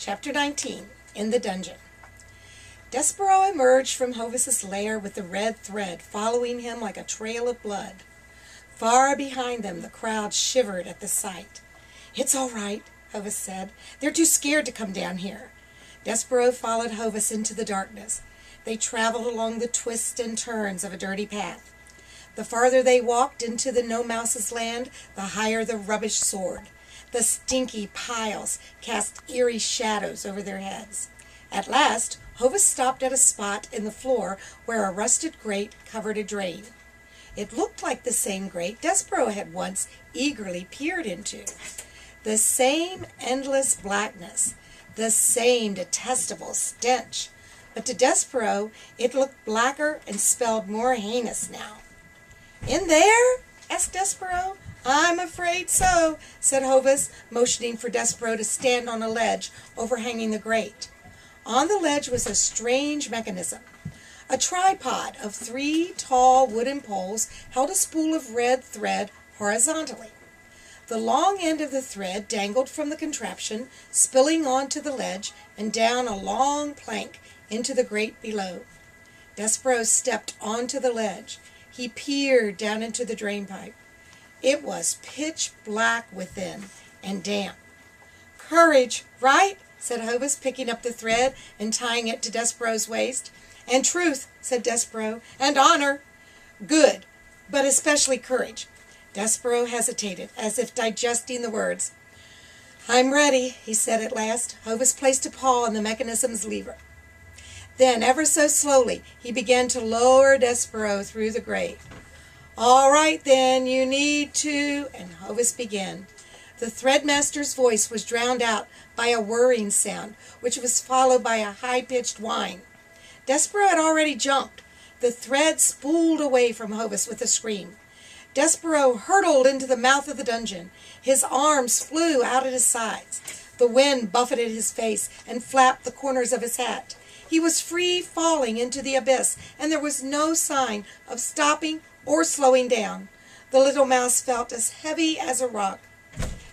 Chapter 19, In the Dungeon. Despereaux emerged from Hovis's lair with the red thread following him like a trail of blood. Far behind them, the crowd shivered at the sight. "It's all right," Hovis said. "They're too scared to come down here." Despereaux followed Hovis into the darkness. They traveled along the twists and turns of a dirty path. The farther they walked into the no-mouse's land, the higher the rubbish soared. The stinky piles cast eerie shadows over their heads. At last, Hovis stopped at a spot in the floor where a rusted grate covered a drain. It looked like the same grate Despereaux had once eagerly peered into. The same endless blackness, the same detestable stench. But to Despereaux, it looked blacker and smelled more heinous now. "In there?" asked Despereaux. "I'm afraid so," said Hovis, motioning for Despereaux to stand on a ledge overhanging the grate. On the ledge was a strange mechanism. A tripod of 3 tall wooden poles held a spool of red thread horizontally. The long end of the thread dangled from the contraption, spilling onto the ledge and down a long plank into the grate below. Despereaux stepped onto the ledge. He peered down into the drainpipe. It was pitch black within and damp. "Courage, right?" said Hovis, picking up the thread and tying it to Despereaux's waist. "And truth," said Despereaux, "and honor." "Good, but especially courage." Despereaux hesitated, as if digesting the words. "I'm ready," he said at last. Hovis placed a paw on the mechanism's lever. Then, ever so slowly, he began to lower Despereaux through the grate. "All right, then, you need to," and Hovis began. The threadmaster's voice was drowned out by a whirring sound, which was followed by a high-pitched whine. Despereaux had already jumped. The thread spooled away from Hovis with a scream. Despereaux hurtled into the mouth of the dungeon. His arms flew out at his sides. The wind buffeted his face and flapped the corners of his hat. He was free falling into the abyss, and there was no sign of stopping or slowing down. The little mouse felt as heavy as a rock.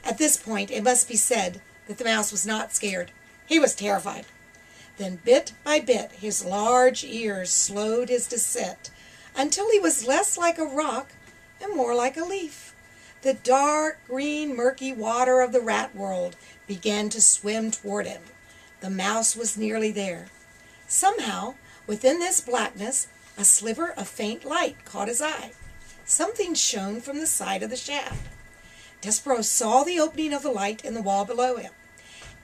At this point, it must be said that the mouse was not scared. He was terrified. Then, bit by bit, his large ears slowed his descent, until he was less like a rock and more like a leaf. The dark green, murky water of the rat world began to swim toward him. The mouse was nearly there. Somehow, within this blackness, a sliver of faint light caught his eye. Something shone from the side of the shaft. Despereaux saw the opening of the light in the wall below him,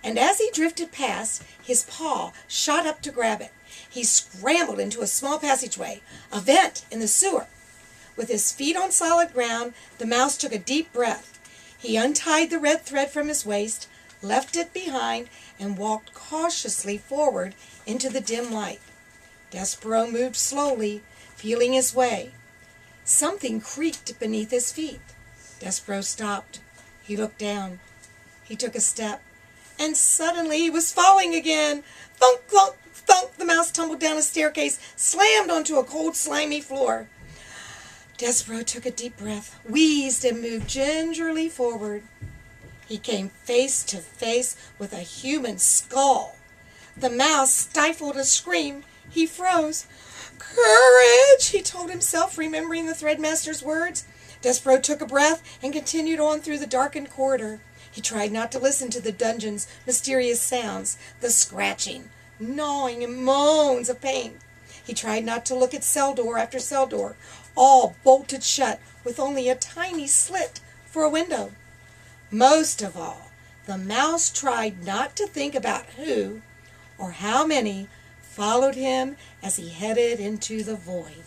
and as he drifted past, his paw shot up to grab it. He scrambled into a small passageway, a vent in the sewer. With his feet on solid ground, the mouse took a deep breath. He untied the red thread from his waist, left it behind, and walked cautiously forward into the dim light. Despereaux moved slowly, feeling his way. Something creaked beneath his feet. Despereaux stopped. He looked down. He took a step, and suddenly he was falling again. Thunk, thunk, thunk! The mouse tumbled down a staircase, slammed onto a cold, slimy floor. Despereaux took a deep breath, wheezed, and moved gingerly forward. He came face to face with a human skull. The mouse stifled a scream. He froze. "Courage," he told himself, remembering the threadmaster's words. Despereaux took a breath and continued on through the darkened corridor. He tried not to listen to the dungeon's mysterious sounds, the scratching, gnawing, and moans of pain. He tried not to look at cell door after cell door, all bolted shut with only a tiny slit for a window. Most of all, the mouse tried not to think about who or how many followed him as he headed into the void.